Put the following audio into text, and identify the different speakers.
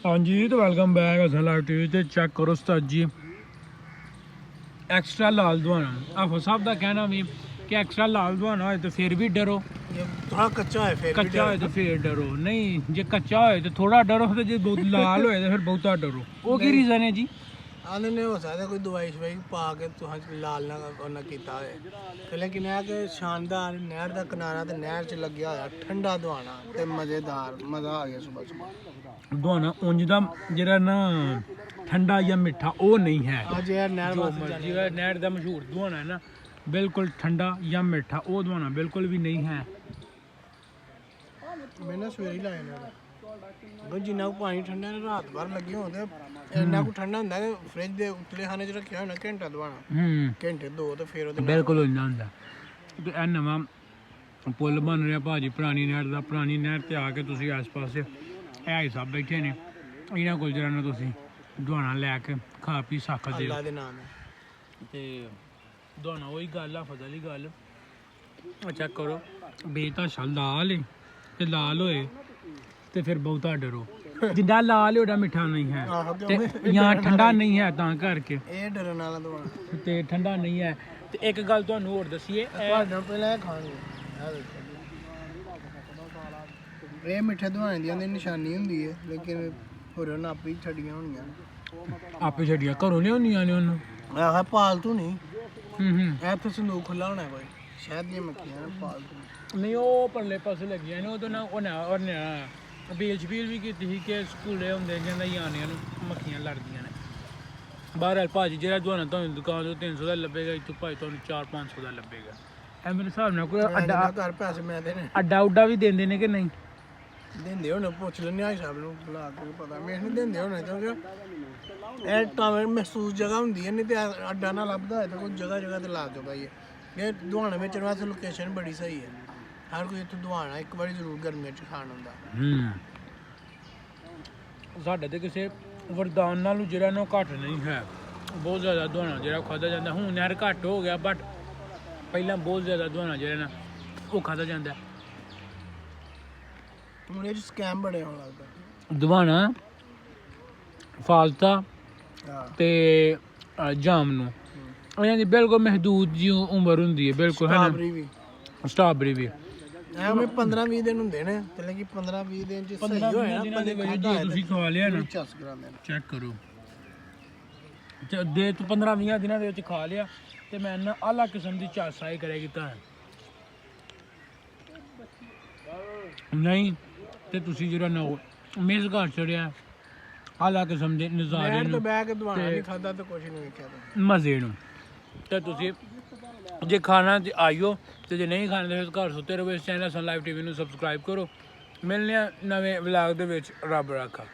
Speaker 1: हाँ जी तो welcome back Hasan live TV ते चेक करो उस्ताद जी एक्स्ट्रा लाल दवाना आफो साहब का कहना भी कि एक्स्ट्रा लाल दवाना हो तो फिर भी डरो
Speaker 2: ये थोड़ा कच्चा है फिर
Speaker 1: कच्चा हो तो फिर डरो नहीं जे कच्चा हो तो थोड़ा डरो तो जे बहुत लाल हो तो फिर बहुता डरो वो की रीजन है जी
Speaker 2: आने ने हो सकता कोई दवाई शवाई पा के तुहां लाल ना कीता है ते लेकिन है कि शानदार नहर दा किनारा ते नहर च लग्या होया ठंडा दवाना ते मजेदार मजा आ गया सुबह सुबह
Speaker 1: दवाना उंज दा जेड़ा ना ठंडा या मिठा वो नहीं है
Speaker 2: आज यार नहर
Speaker 1: जो
Speaker 2: वास्ते
Speaker 1: मर्जी है नहर का मशहूर दवाना है ना बिल्कुल ठंडा या मिठा वो दवाना बिल्कुल भी नहीं है
Speaker 2: मैं ना सवेरे ही लाया ना जिन्ना को पानी ठंडा ने रात भर लगे होंदे इन्ना को ठंडा हुंदा कि फ्रिज दे उतले खाने च रखिया होना घंटा दवाना घंटे दो ते फिर ओदे
Speaker 1: बिल्कुल हो जाता तो यह नवा पुल बन रहा भाजी पुरानी नहर का पुरानी नहर ते आके तुसी आस पास है सब बैठे ने इन्होंने को जरा ना तुसी दवाना लैके खा पी सकते हो
Speaker 2: अल्लाह दे नाम है
Speaker 1: ते दवाना वही गल आ फजल की गल चेक करो बेताशा लाल है ते लाल होए ते फिर बहुता डरो जिन्ना लाल है उड़ा मिठा नहीं है ते यहाँ ठंडा नहीं है ता करके
Speaker 2: ਇਹ ਡਰਨ ਵਾਲਾ ਦਵਾਨਾ
Speaker 1: ते ठंडा नहीं है ते एक गल तुहानू होर दस्सिए
Speaker 2: ਤੁਹਾਡੇ ਪਹਿਲਾਂ ਖਾਣਗੇ ਆ ਦੇਖੋ ਇਹ ਮਿੱਠੇ ਦਵਾਨੇ ਦੀ ਉਹਦੀ ਨਿਸ਼ਾਨੀ ਹੁੰਦੀ ਹੈ ਲੇਕਿਨ ਹੋਰ ਉਹਨਾਂ ਆਪੇ ਹੀ ਛੱਡੀਆਂ ਹੋਣੀਆਂ
Speaker 1: आपे छड़िया घरों नहीं होनिया ने उन्होंने
Speaker 2: ਆਹ ਪਾਲਤੂ ਨਹੀਂ ਇਹ ਤੇ ਸੰਦੂਕ ਖੁੱਲਾ ਹੋਣਾ ਕੋਈ ਸ਼ਾਇਦ ਦੀਆਂ ਮੱਖੀਆਂ ਪਾਲਤੂ
Speaker 1: नहीं वो परले पासे लगी ने तो ना उन्हें अपील शपील भी की थी कि स्कूले होंगे जंदा ही आने मक्खियां लड़दियां ने बहरहाल भाजी जो दवाना तुम दुकान तो 300 का लभेगा इतों भाई तुम 400-500 का लभेगा ए मेरे हिसाब नाल कोई अड्डा
Speaker 2: ਘਰ ਪੈਸੇ ਮੈਂ ਦੇਣੇ
Speaker 1: अड्डा उड्डा भी देंदे ने कि नहीं
Speaker 2: ਦਿੰਦੇ ਹੋਣੇ ਪੁੱਛ ਲੈਣੇ ਆ ਸਾਹਿਬ ਨੂੰ ਬੁਲਾ ਕੇ ਪਤਾ ਮੈਨੂੰ ਨਹੀਂ ਦਿੰਦੇ ਹੋਣੇ ਕਿਉਂਕਿ ਇਹ ਤਾਂ ਮਹਿਸੂਸ ਜਗ੍ਹਾ ਹੁੰਦੀ ਹੈ ਨਹੀਂ ਤੇ ਅੱਡਾ ਨਾ ਲੱਭਦਾ ਹੈ ਤਾਂ ਕੋਈ ਜਗ੍ਹਾ ਜਗ੍ਹਾ ਤੇ ਲਾ ਚੁੱਕਾ ਹੀ ਹੈ ਇਹ ਦਵਾਣਾ ਵੇਚਣ ਵਾਸਤੇ ਲੋਕੇਸ਼ਨ ਬੜੀ ਸਹੀ ਹੈ ਹਰ ਕੋਈ ਇੱਥੇ ਦਵਾਣਾ ਇੱਕ ਵਾਰੀ ਜ਼ਰੂਰ ਗਰਮੀਆਂ 'ਚ ਖਾਣ ਹੁੰਦਾ
Speaker 1: ਸਾਡੇ ਤੇ ਕਿਸੇ ਵਰਦਾਨ ਨਾਲੋਂ ਜਿਹੜਾ ਨਾ ਘੱਟ ਨਹੀਂ ਹੈ ਬਹੁਤ ਜ਼ਿਆਦਾ ਦਵਾਣਾ ਜਿਹੜਾ ਖਾਦਾ ਜਾਂਦਾ ਹੁਣ ਯਾਰ ਘੱਟ ਹੋ ਗਿਆ ਬਟ ਪਹਿਲਾਂ ਬਹੁਤ ਜ਼ਿਆਦਾ ਦਵਾਣਾ ਜਿਹੜਾ ਨਾ ਉਹ ਖਾਦਾ ਜਾਂਦਾ
Speaker 2: ਹੁਣ ਇਹ ਸਕੈਮ ਬੜੇ ਹੋਣ ਲੱਗਦਾ
Speaker 1: ਦਵਾਣਾ ਫਾਲਤਾ
Speaker 2: ਹਾਂ
Speaker 1: ਤੇ ਜਾਮ ਨੂੰ ਇਹਨਾਂ ਦੀ ਬਿਲਕੁਲ ਮਹਦੂਦ ਜੀ ਉਮਰ ਹੁੰਦੀ ਹੈ ਬਿਲਕੁਲ ਹੈ
Speaker 2: ਸਟ੍ਰਾਬੇਰੀ ਵੀ
Speaker 1: ਨਾ ਸਟ੍ਰਾਬੇਰੀ ਵੀ
Speaker 2: ਐਵੇਂ 15-20 ਦਿਨ ਹੁੰਦੇ ਨੇ ਤੇ ਲੇਕਿਨ 15-20 ਦਿਨ ਚ ਸਹੀ ਹੋਇਆ ਨਾ
Speaker 1: ਦਿਨਾਂ ਦੇ ਵਿੱਚ ਜੇ ਤੁਸੀਂ ਖਵਾ ਲਿਆ ਨਾ
Speaker 2: ਚਸ ਕਰਾਉਂਦੇ ਨੇ
Speaker 1: ਚੈੱਕ ਕਰੋ ਤੇ ਦੇ ਤੂੰ 15-20 ਦਿਨਾਂ ਦੇ ਵਿੱਚ ਖਾ ਲਿਆ ਤੇ ਮੈਂ ਨਾ ਆਲਾ ਕਿਸਮ ਦੀ ਚਾਸਾਈ ਕਰਿਆ ਕੀਤਾ ਹੈ ਨਹੀਂ ਤੇ ਤੁਸੀਂ ਜਿਹੜਾ ਨਾ ਮੇਜ਼ ਘਰ ਚੜਿਆ ਆਲਾ ਕਿਸਮ ਦੇ ਨਜ਼ਾਰੇ
Speaker 2: ਮੈਂ ਤਾਂ
Speaker 1: ਨੂੰ
Speaker 2: ਬਹਿ ਕੇ ਦਵਾਣਾ ਨਹੀਂ ਖਾਦਾ ਤੇ ਕੁਝ ਨਹੀਂ ਵੇਖਿਆ
Speaker 1: ਮਜ਼ੇ ਨੂੰ ਤੇ ਤੁਸੀਂ ਜੇ ਖਾਣਾ ਤੇ ਆਇਓ ਤੇ ਜੇ ਨਹੀਂ ਖਾਣਾ ਤੇ ਘਰ ਸੁੱਤੇ ਰਹੋ ਇਸ ਚੈਨਲ ਸਨ ਲਾਈਵ ਟੀਵੀ ਨੂੰ ਸਬਸਕ੍ਰਾਈਬ ਕਰੋ ਮਿਲਨੇ ਆ ਨਵੇਂ ਵਲੌਗ ਦੇ ਵਿੱਚ ਰੱਬ ਰਾਖਾ